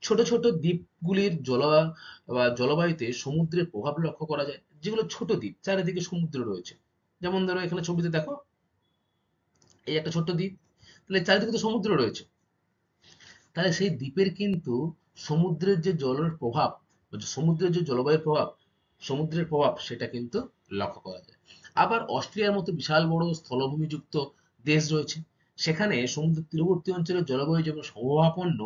ছোট ছোট দ্বীপগুলির জলবায়ুতে সমুদ্রের প্রভাব লক্ষ্য করা যায়, যেগুলো ছোট দ্বীপ চারিদিকে সমুদ্র রয়েছে। যেমন ধরো এখানে ছবিতে দেখো এই একটা ছোট্ট দ্বীপ, তাহলে চারিদিকে তো সমুদ্র রয়েছে, তাহলে সেই দ্বীপের কিন্তু সমুদ্রের যে জলের প্রভাব সমুদ্রের যে জলবায়ুর প্রভাব, সমুদ্রের প্রভাব সেটা কিন্তু লক্ষ্য করা যায়। আবার অস্ট্রেলিয়ার মতো বিশাল বড় স্থলভূমিযুক্ত দেশ রয়েছে, সেখানে সমুদ্রের তীরবর্তী অঞ্চলের জলবায়ু যেমন সমভাবাপন্ন,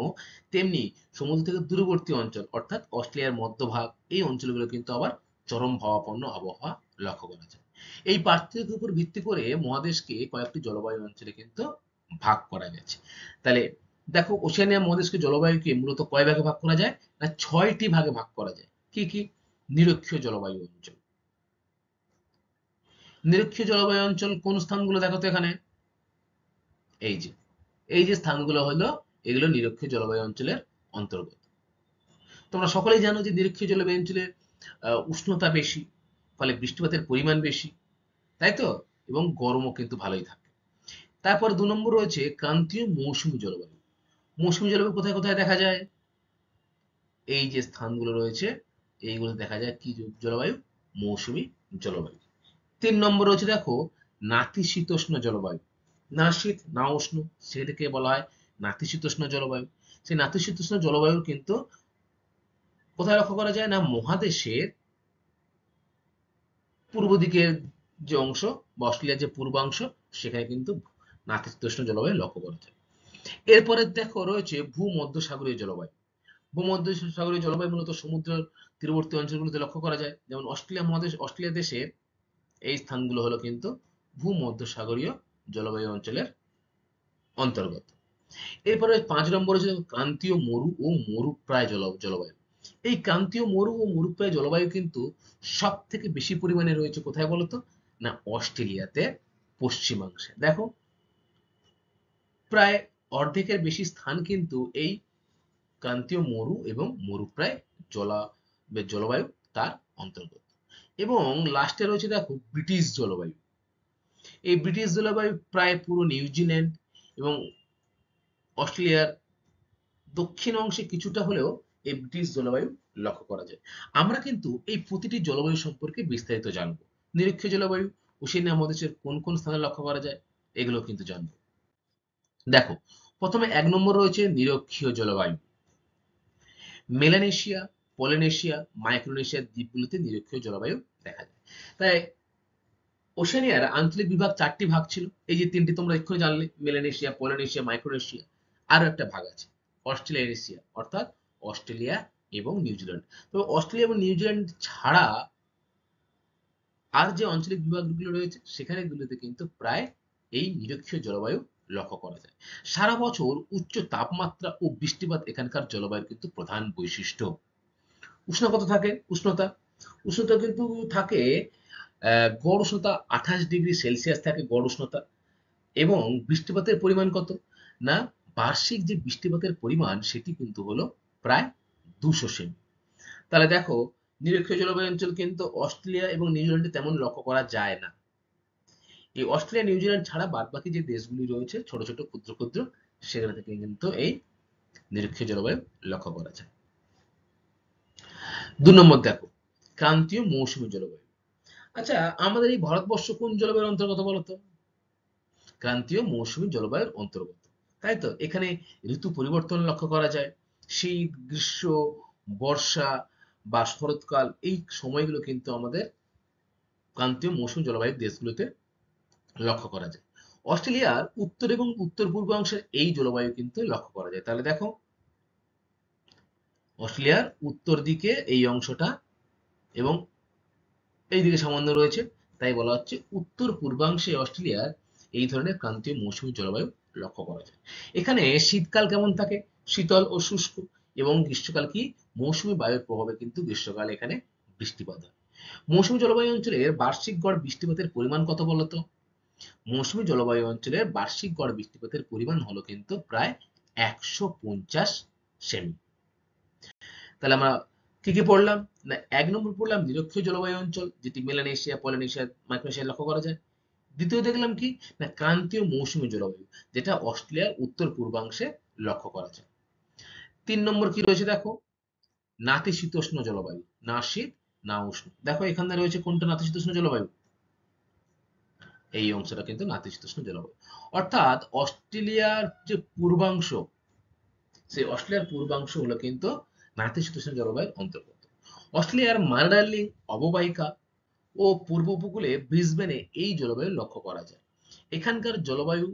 তেমনি সমুদ্র থেকে দূরবর্তী অঞ্চল অর্থাৎ অস্ট্রেলিয়ার মধ্যভাগ, এই অঞ্চলগুলো কিন্তু আবার চরম ভাবাপন্ন আবহাওয়া লক্ষ্য করা যায়। এই পার্থক্যের উপর ভিত্তি করে মহাদেশকে কয়েকটি জলবায়ু অঞ্চলে কিন্তু ভাগ করা গেছে। তাহলে দেখো, ওশেনিয়া মহাদেশকে জলবায়ুকে মূলত কয় ভাগে ভাগ করা যায়? না, 6টি ভাগে ভাগ করা যায়। কি কি? নিরক্ষীয় জলবায়ু অঞ্চল। নিরক্ষীয় জলবায়ু অঞ্চল কোন স্থানগুলো দেখো তো এখানে? এই যে এই যে স্থানগুলো হলো, এগুলো নিরক্ষীয় জলবায়ু অঞ্চলের অন্তর্গত। তোমরা সকলেই জানো যে নিরক্ষীয় জলবায়ু অঞ্চলে উষ্ণতা বেশি, ফলে বৃষ্টিপাতের পরিমাণ বেশি, তাই তো? এবং গরমও কিন্তু ভালোই থাকে। তারপর 2 নম্বর রয়েছে ক্রান্তীয় মৌসুমী জলবায়ু। মৌসুমী জলবায়ু কোথায় কোথায় দেখা যায়? এই যে স্থানগুলো রয়েছে, এইগুলো দেখা যায় কি জলবায়ু? মৌসুমী জলবায়ু। 3 নম্বর রয়েছে দেখো নাতিশীতোষ্ণ জলবায়ু। না শীত না উষ্ণ, সেটাকে বলা হয় নাতিশীতোষ্ণ জলবায়ু। সেই নাতিশীতোষ্ণ জলবায়ুর কিন্তু কোথায় লক্ষ্য করা যায়? না, মহাদেশের পূর্ব দিকের যে অংশ বা অস্ট্রেলিয়ার যে পূর্বাংশ, সেখানে কিন্তু নাতিশীতোষ্ণ জলবায়ু লক্ষ্য করা যায়। এরপরে দেখো রয়েছে ভূমধ্যসাগরীয় জলবায়ু। ভূমধ্যসাগরীয় জলবায়ু মূলত সমুদ্রের তীরবর্তী অঞ্চলগুলোতে লক্ষ্য করা যায়, যেমন অস্ট্রেলিয়া মহাদেশ, অস্ট্রেলিয়া দেশে এই স্থানগুলো হলো কিন্তু ভূমধ্যসাগরীয় জলবায়ু অঞ্চলের অন্তর্গত। এরপরে 5 নম্বর হচ্ছে ক্রান্তীয় মরু ও মরুপ্রায় জলবায়ু। এই ক্রান্তীয় মরু ও মরুপ্রায় জলবায়ু কিন্তু সব থেকে বেশি পরিমাণে রয়েছে কোথায় বলতো? না, অস্ট্রেলিয়াতে পশ্চিমাংশে। দেখো, প্রায় অর্ধেকের বেশি স্থান কিন্তু এই ক্রান্তীয় মরু এবং মরুপ্রায় জলবায়ু তার অন্তর্গত। এবং লাস্টে রয়েছে দেখো ব্রিটিশ জলবায়ু। এই ব্রিটিশ জলবায়ু প্রায় পুরো নিউজিল্যান্ড এবং অস্ট্রেলিয়ার দক্ষিণ অংশে কিছুটা হলেও এই ব্রিটিশ জলবায়ু লক্ষ্য করা যায়। আমরা কিন্তু এই প্রতিটি জলবায়ু সম্পর্কে বিস্তারিত জানবো। নিরক্ষীয় জলবায়ু, ওশেনিয়া মহাদেশের কোন কোন স্থানে লক্ষ্য করা যায়, এগুলো কিন্তু জানবো। দেখো, প্রথমে 1 নম্বর রয়েছে নিরক্ষীয় জলবায়ু। মেলানেশিয়া, পলিনেশিয়া, মাইক্রোনেশিয়ার দ্বীপগুলিতে নিরক্ষীয় জলবায়ু দেখা যায়। তাই ওশেনিয়ার আঞ্চলিক বিভাগ 4টি ভাগ ছিল। এই যে 3টি তোমরা এক্ষুনি জানলে, মেলানেশিয়া, পলিনেশিয়া, মাইক্রোনেশিয়া। আরো একটা ভাগ আছে অস্ট্রেলিয়ানেশিয়া, অর্থাৎ অস্ট্রেলিয়া এবং নিউজিল্যান্ড। তবে অস্ট্রেলিয়া এবং নিউজিল্যান্ড ছাড়া আর যে আঞ্চলিক বিভাগগুলো রয়েছে, সেখানেগুলোতে কিন্তু প্রায় এই নিরক্ষীয় জলবায়ু লক্ষ্য করা যায়। সারা বছর উচ্চ তাপমাত্রা ও বৃষ্টিপাত এখানকার জলবায়ুর কিন্তু প্রধান বৈশিষ্ট্য। উষ্ণতা কত থাকে? উষ্ণতা উষ্ণতা কিন্তু থাকে, গড় উষ্ণতা 28 ডিগ্রি সেলসিয়াস থাকে গড় উষ্ণতা। এবং বৃষ্টিপাতের পরিমাণ কত? না, বার্ষিক যে বৃষ্টিপাতের পরিমাণ সেটি কিন্তু হলো প্রায় 200 সেমি। তাহলে দেখো, নিরক্ষীয় জলবায়ু অঞ্চল কিন্তু অস্ট্রেলিয়া এবং নিউজিল্যান্ডে তেমন লক্ষ্য করা যায় না। এই অস্ট্রেলিয়া নিউজিল্যান্ড ছাড়া বাদবাকি যে দেশগুলি রয়েছে ছোট ছোট ক্ষুদ্র ক্ষুদ্র, সেখানে থেকে কিন্তু এই নিরক্ষীয় জলবায়ু লক্ষ্য করা যায়। 2 নম্বর দেখো ক্রান্তীয় মৌসুমী জলবায়ু। আচ্ছা, আমাদের এই ভারতবর্ষ কোন জলবায়ুর অন্তর্গত বলতো? ক্রান্তীয় মৌসুমী জলবায়ুর অন্তর্গত, তাই তো? এখানে ঋতু পরিবর্তন লক্ষ্য করা যায়। শীত, গ্রীষ্ম, বর্ষা বা শরৎকাল, এই সময়গুলো কিন্তু আমাদের ক্রান্তীয় মৌসুমী জলবায়ুর দেশগুলোতে লক্ষ্য করা যায়। অস্ট্রেলিয়ার উত্তর এবং উত্তর পূর্বাংশের এই জলবায়ু কিন্তু লক্ষ্য করা যায়। তাহলে দেখো, অস্ট্রেলিয়ার উত্তর দিকে এই অংশটা এবং এই দিকে সামান্য রয়েছে, তাই বলা হচ্ছে উত্তর পূর্বাংশে অস্ট্রেলিয়ার এই ধরনের ক্রান্তীয় মৌসুমী জলবায়ু লক্ষ্য করা যায়। এখানে শীতকাল কেমন থাকে? শীতল ও শুষ্ক। এবং গ্রীষ্মকাল কি? মৌসুমী বায়ুর প্রভাবে কিন্তু গ্রীষ্মকাল এখানে বৃষ্টিপাত হয়। মৌসুমী জলবায়ু অঞ্চলের বার্ষিক গড় বৃষ্টিপাতের পরিমাণ কত বলতো? মৌসুমী জলবায়ু অঞ্চলের বার্ষিক গড় বৃষ্টিপাতের পরিমাণ হলো কিন্তু প্রায় 150 সেমি। তাহলে আমরা কি কি পড়লাম? না, 1 নম্বর পড়লাম নিরক্ষীয় জলবায়ু অঞ্চল, যেটি মেলানেশিয়া, পলিনেশিয়া, মাইক্রোনেশিয়া লক্ষ্য করা যায়। দ্বিতীয় দেখলাম কি? না, ক্রান্তীয় মৌসুমী জলবায়ু, যেটা অস্ট্রেলিয়ার উত্তর পূর্বাংশে লক্ষ্য করা যায়। 3 নম্বর কি রয়েছে দেখো? নাতিশীতোষ্ণ জলবায়ু। না শীত না উষ্ণ। দেখো, এখানে রয়েছে কোনটা নাতিশীতোষ্ণ জলবায়ু? এই অংশটা কিন্তু নাতিশীতোষ্ণ জলবায়ু। অর্থাৎ অস্ট্রেলিয়ার যে পূর্বাংশ, সেই অস্ট্রেলিয়ার পূর্বাংশ হলো কিন্তু নাতিশীতোষ্ণ জলবায়ুর অন্তর্গত। অস্ট্রেলিয়ার মার্ডার্লিং অববাহিকা ও পূর্ব উপকূলে ব্রিসবেনে এই জলবায়ু লক্ষ্য করা যায়। এখানকার জলবায়ু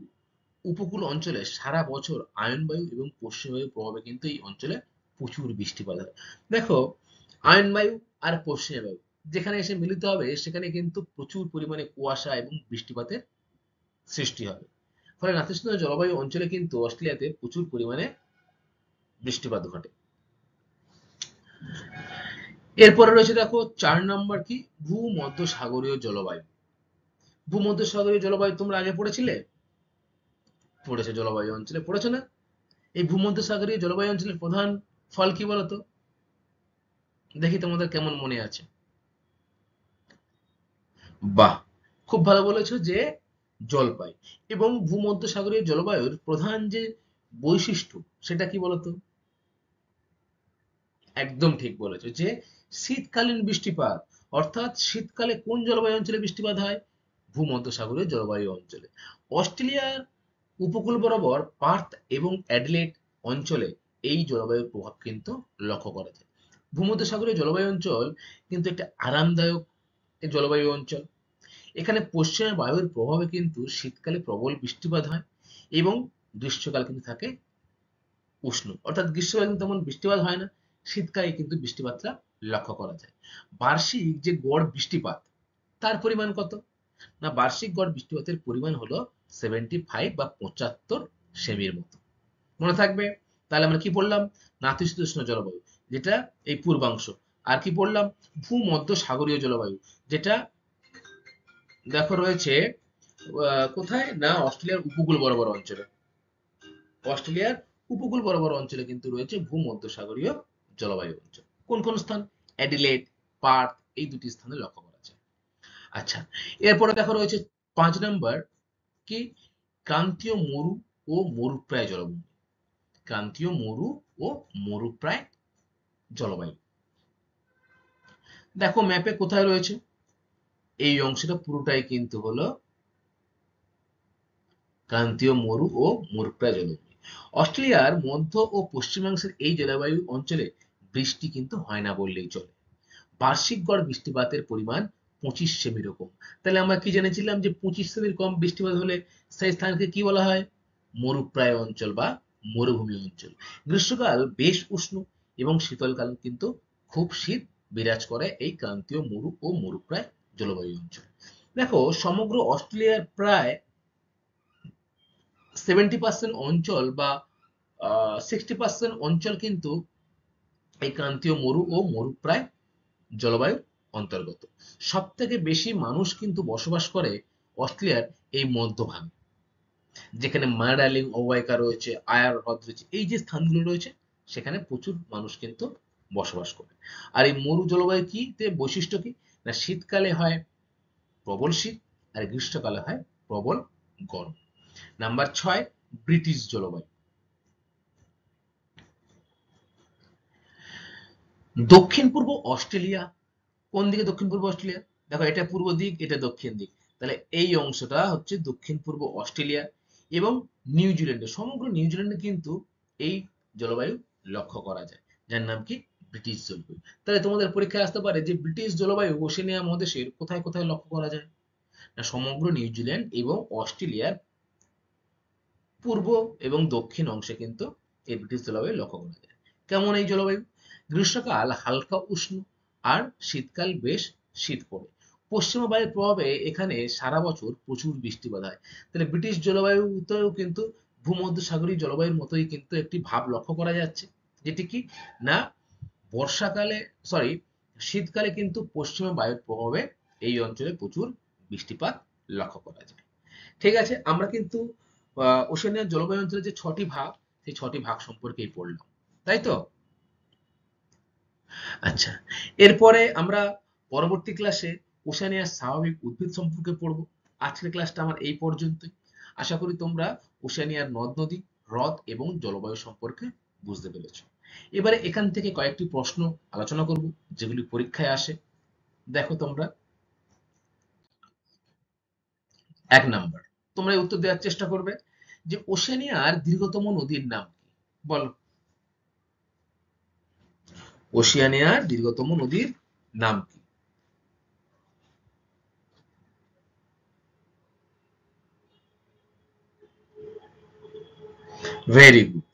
উপকূল অঞ্চলে সারা বছর আয়নবায়ু এবং পশ্চিম বায়ুর প্রভাবে কিন্তু এই অঞ্চলে প্রচুর বৃষ্টিপাত হয়। দেখো, আয়নবায়ু আর পশ্চিম বায়ু যেখানে এসে মিলিত হবে সেখানে কিন্তু প্রচুর পরিমাণে কুয়াশা এবং বৃষ্টিপাতের সৃষ্টি হবে। ফলে নাতিশীতোষ্ণ জলবায়ু অঞ্চলে কিন্তু অস্ট্রেলিয়াতে প্রচুর পরিমাণে বৃষ্টিপাত ঘটে। এরপরে রয়েছে দেখো 4 নম্বর কি, ভূমধ্যসাগরীয় জলবায়ু। ভূমধ্যসাগরীয় জলবায়ু তোমরা আগে পড়েছিলে? পড়েছে, জলবায়ু অঞ্চলে পড়েছো না? এই ভূমধ্যসাগরীয় জলবায়ু অঞ্চলের প্রধান ফল কি বলতো? দেখি তোমাদের কেমন মনে আছে। বাহ, খুব ভালো বলেছো যে জলপাই। এবং ভূমধ্যসাগরীয় জলবায়ুর প্রধান যে বৈশিষ্ট্য সেটা কি বলতো? একদম ঠিক বলেছো যে শীতকালীন বৃষ্টিপাত। অর্থাৎ শীতকালে কোন জলবায়ু অঞ্চলে বৃষ্টিপাত হয়? ভূমধ্যসাগরীয় জলবায়ু অঞ্চলে। অস্ট্রেলিয়ার উপকূল বরাবর পার্থ এবং অ্যাডিলেড অঞ্চলে এই জলবায়ুর প্রভাব কিন্তু লক্ষ্য করা যায়। ভূমধ্যসাগরীয় জলবায়ু অঞ্চল কিন্তু একটা আরামদায়ক জলবায়ু অঞ্চল। এখানে পশ্চিমা বায়ুর প্রভাবে কিন্তু শীতকালে প্রবল বৃষ্টিপাত হয় এবং গ্রীষ্মকাল কিন্তু থাকে উষ্ণ। অর্থাৎ গ্রীষ্মকালে কিন্তু তেমন বৃষ্টিপাত হয় না, শীতকালে কিন্তু বৃষ্টিপাতটা লক্ষ্য করা যায়। বার্ষিক যে গড় বৃষ্টিপাত তার পরিমাণ কত? না, বার্ষিক গড় বৃষ্টিপাতের পরিমাণ হলো 75 বা 75 সেমির মতো। মনে থাকবে? তাহলে আমরা কি পড়লাম? নাতিশীতোষ্ণ জলবায়ু, যেটা এই পূর্বাংশ। আর কি পড়লাম? ভূমধ্য সাগরীয় জলবায়ু, যেটা দেখো রয়েছে কোথায়? না, অস্ট্রেলিয়ার উপকূল বরাবর অঞ্চলে। অস্ট্রেলিয়ার উপকূল বরাবর অঞ্চলে কিন্তু রয়েছে ভূমধ্যসাগরীয় জলবায়ু অঞ্চল। কোন কোন স্থান? অ্যাডিলেড, পার্থ, এই দুটি স্থানে লক্ষ্য করা যায়। আচ্ছা, এরপরে দেখো রয়েছে 5 নাম্বার কি, ক্রান্তীয় মরু ও মরুপ্রায় জলভূমি। ক্রান্তীয় মরু ও মরুপ্রায় জলবায়ু। দেখো ম্যাপে কোথায় রয়েছে? এই অংশটা পুরোটাই কিন্তু হলো ক্রান্তীয় মরু ও মরুপ্রায় জলভূমি। অস্ট্রেলিয়ার মধ্য ও পশ্চিমাংশের এই জলবায়ু অঞ্চলে বৃষ্টি কিন্তু হয় না বললেই চলে। বার্ষিক গড় বৃষ্টিপাতের পরিমাণ 25 সেমি রকম। তাহলে আমরা কি জেনেছিলাম যে 25 সেমির কম বৃষ্টিপাত হলে সেই স্থানকে কি বলা হয়? মরুপ্রায় অঞ্চল বা মরুভূমি অঞ্চল। গ্রীষ্মকাল বেশ উষ্ণ এবং শীতলকাল কিন্তু খুব শীত বিরাজ করে এই ক্রান্তীয় মরু ও মরুপ্রায় জলবায়ু অঞ্চল। দেখো, সমগ্র অস্ট্রেলিয়ার প্রায় 70% অঞ্চল বা 60% অঞ্চল কিন্তু এই ক্রান্তীয় মরু ও মরুপ্রায় জলবায়ুর অন্তর্গত। সব থেকে বেশি মানুষ কিন্তু বসবাস করে অস্ট্রেলিয়ার এই মধ্যভাগে, যেখানে মার্ডার্লিং অববাহিকা রয়েছে, আয়ার হ্রদ রয়েছে, এই যে স্থানগুলো রয়েছে সেখানে প্রচুর মানুষ কিন্তু বসবাস করে। আর এই মরু জলবায়ু কি তে বৈশিষ্ট্য কি? না, শীতকালে হয় প্রবল শীত আর গ্রীষ্মকালে হয় প্রবল গরম। নাম্বার 6, ব্রিটিশ জলবায়ু। দক্ষিণ পূর্ব অস্ট্রেলিয়া। কোন দিকে দক্ষিণ পূর্ব অস্ট্রেলিয়া? দেখো, এটা পূর্ব দিক, এটা দক্ষিণ দিক। তাহলে এই অংশটা হচ্ছে দক্ষিণ পূর্ব অস্ট্রেলিয়া। এবং নিউজিল্যান্ডে, সমগ্র নিউজিল্যান্ডে কিন্তু এই জলবায়ু লক্ষ্য করা যায়, যার নাম কি? ব্রিটিশ জলবায়ু। তাহলে তোমাদের পরীক্ষায় আসতে পারে যে ব্রিটিশ জলবায়ু ওশেনিয়া মহাদেশের কোথায় কোথায় লক্ষ্য করা যায়? না, সমগ্র নিউজিল্যান্ড এবং অস্ট্রেলিয়ার পূর্ব এবং দক্ষিণ অংশে কিন্তু এই ব্রিটিশ জলবায়ু লক্ষ্য করা যায়। কেমন এই জলবায়ু? গ্রীষ্মকাল হালকা উষ্ণ আর শীতকাল বেশ শীত পড়ে। পশ্চিমা বায়ুর প্রভাবে এখানে সারা বছর প্রচুর বৃষ্টিপাত হয়। তাহলে ব্রিটিশ জলবায়ুতেও কিন্তু ভূমধ্যসাগরীয় জলবায়ুর মতোই কিন্তু একটি ভাব লক্ষ্য করা যাচ্ছে, যেটি কি? না, বর্ষাকালে, সরি, শীতকালে কিন্তু পশ্চিমা বায়ুর প্রভাবে এই অঞ্চলে প্রচুর বৃষ্টিপাত লক্ষ্য করা যায়। ঠিক আছে, আমরা কিন্তু ওশেনিয়ার জলবায়ু অঞ্চলের যে 6টি ভাগ, সেই 6টি ভাগ সম্পর্কেই পড়লাম, তাই তো? আচ্ছা, এরপরে আমরা পরবর্তী ক্লাসে ওশেনিয়ার স্বাভাবিক উদ্ভিদ সম্পর্কে পড়ব। আজকের ক্লাসটা আমার এই পর্যন্তই। আশা করি তোমরা ওশেনিয়ার নদ নদী, হ্রদ এবং জলবায়ু সম্পর্কে বুঝতে পেরেছো। এবারে এখান থেকে কয়েকটি প্রশ্ন আলোচনা করব যেগুলি পরীক্ষায় আসে। দেখো তোমরা, 1 নাম্বার, তোমরা এই উত্তর দেওয়ার চেষ্টা করবে যে ওশেনিয়ার দীর্ঘতম নদীর নাম কি? বলো। ওশিয়ানিয়ার দীর্ঘতম নদীর নাম কি? Very good.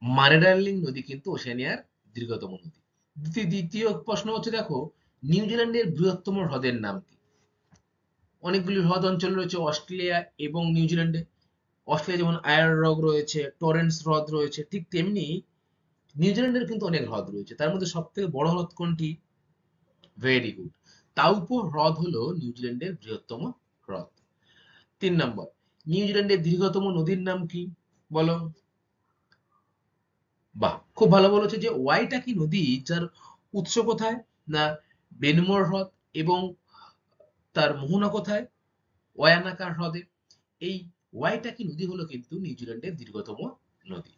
মারে ডার্লিং নদী কিন্তু ওশেনিয়ার দীর্ঘতম নদী। দ্বিতীয় প্রশ্ন হচ্ছে, দেখো, নিউজিল্যান্ডের বৃহত্তম হ্রদের নাম কি? অনেকগুলি হ্রদ অঞ্চল রয়েছে অস্ট্রেলিয়া এবং নিউজিল্যান্ডে। অস্ট্রেলিয়া যেমন আয়ার হ্রদ রয়েছে, টরেন্স হ্রদ রয়েছে, ঠিক তেমনি নিউজিল্যান্ডের কিন্তু অনেক হ্রদ রয়েছে। তার মধ্যে সব থেকে বড় হ্রদ কোনটি? Very good. তাউপো হ্রদ হলো নিউজিল্যান্ডের বৃহত্তম হ্রদ। 3 নম্বর, নিউজিল্যান্ডের দীর্ঘতম নদীর নাম কি? বলো। বাহ, খুব ভালো বলেছে যে ওয়াইটাকি নদী, যার উৎস কোথায়? না বেনমোর হ্রদ, এবং তার মোহনা কোথায়? ওয়ায়ানাকা হ্রদে। এই ওয়াইটাকি নদী হলো কিন্তু নিউজিল্যান্ডের দীর্ঘতম নদী।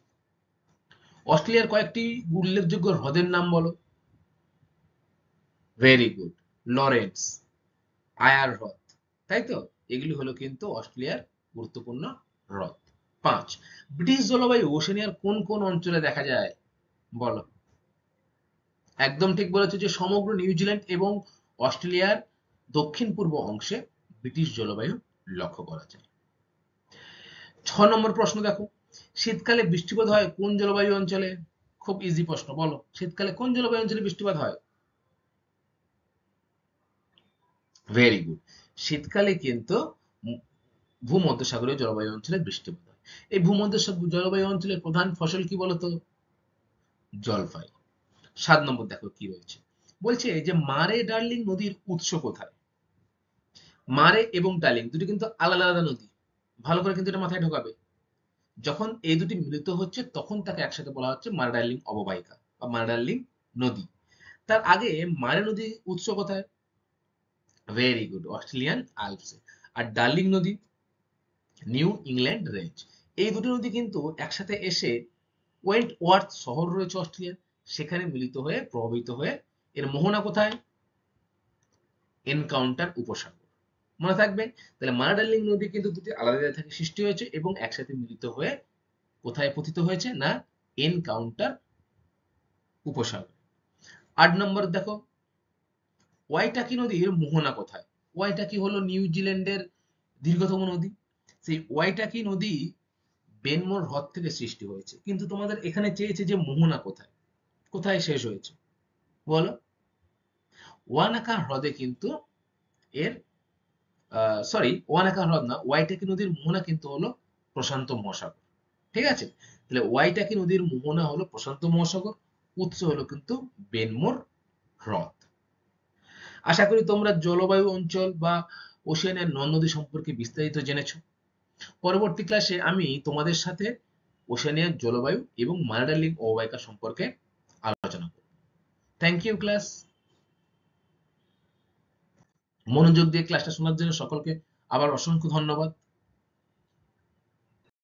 অস্ট্রেলিয়ার কয়েকটি উল্লেখযোগ্য হ্রদের নাম বলো। Very good. লরেন্স, আয়ার হ্রদ, তাই তো? এগুলি হলো কিন্তু অস্ট্রেলিয়ার গুরুত্বপূর্ণ হ্রদ। 5, ব্রিটিশ জলবায়ু ওশেনিয়ার কোন কোন অঞ্চলে দেখা যায়? বলো। একদম ঠিক বলেছো যে সমগ্র নিউজিল্যান্ড এবং অস্ট্রেলিয়ার দক্ষিণ পূর্ব অংশে ব্রিটিশ জলবায়ু লক্ষ্য করা যায়। 6 নম্বর প্রশ্ন দেখো, শীতকালে বৃষ্টিপাত হয় কোন জলবায়ু অঞ্চলে? খুব ইজি প্রশ্ন, বলো শীতকালে কোন জলবায়ু অঞ্চলে বৃষ্টিপাত হয়? Very good. শীতকালে কিন্তু ভূমধ্যসাগরীয় জলবায়ু অঞ্চলে বৃষ্টিপাত হয়। এই ভূমধ্যসাগরীয় জলবায়ু অঞ্চলের প্রধান ফসল কি বলতো? জলপাই। 7 নম্বর দেখো কি রয়েছে, বলছে যে মারে ডার্লিং নদীর উৎস কোথায়? মারে এবং ডার্লিং দুটি কিন্তু আলাদা আলাদা নদী, ভালো করে কিন্তু এটা মাথায় ঢোকাবে। যখন এই দুটি মিলিত হচ্ছে তখন তাকে একসাথে বলা হচ্ছে মারে ডার্লিং অববাহিকা বা মারে ডার্লিং নদী। তার আগে মারে নদীর উৎস কোথায়? ভেরি গুড, অস্ট্রেলিয়ান আল্পসে। আর ডার্লিং নদী নিউ ইংল্যান্ড রেঞ্জ। এই দুটি নদী কিন্তু একসাথে এসে ওয়েন্টওয়ার্থ শহর রয়েছে অস্ট্রেলিয়ার, সেখানে মিলিত হয়ে প্রভাবিত হয়ে এর মোহনা কোথায়? এনকাউন্টার উপসাগর। মনে থাকবে। তাহলে মানা ডার্লিং নদী কিন্তু দুটি আলাদা জায়গা থেকে সৃষ্টি হয়েছে এবং একসাথে মিলিত হয়ে কোথায় পতিত হয়েছে? না এনকাউন্টার উপসাগর। 8 নম্বর দেখো, ওয়াইটাকি নদীর মোহনা কোথায়? ওয়াইটাকি হলো নিউজিল্যান্ডের দীর্ঘতম নদী। সেই ওয়াইটাকি নদী বেনমোর হ্রদ থেকে সৃষ্টি হয়েছে, কিন্তু তোমাদের এখানে চেয়েছে যে মোহনা কোথায়, কোথায় শেষ হয়েছে? বলো। ওয়ানাকা হ্রদে কিন্তু এর সরি, ওয়ানাকা হ্রদ না, ওয়াইটাকি নদীর মোহনা কিন্তু হলো প্রশান্ত মহাসাগর। ঠিক আছে? তাহলে ওয়াইটাকি নদীর মোহনা হলো প্রশান্ত মহাসাগর, উৎস হলো কিন্তু বেনমোর হ্রদ। আশা করি তোমরা জলবায়ু অঞ্চল বা ওশেনিয়ার নদ নদী সম্পর্কে বিস্তারিত জেনেছো। পরবর্তী ক্লাসে আমি তোমাদের সাথে ওশেনিয়ার জলবায়ু এবং মানা ডার্লিং অববাহিকা সম্পর্কে আলোচনা করব। Thank you class. মনোযোগ দিয়ে ক্লাসটা শোনার জন্য সকলকে আবার অসংখ্য ধন্যবাদ।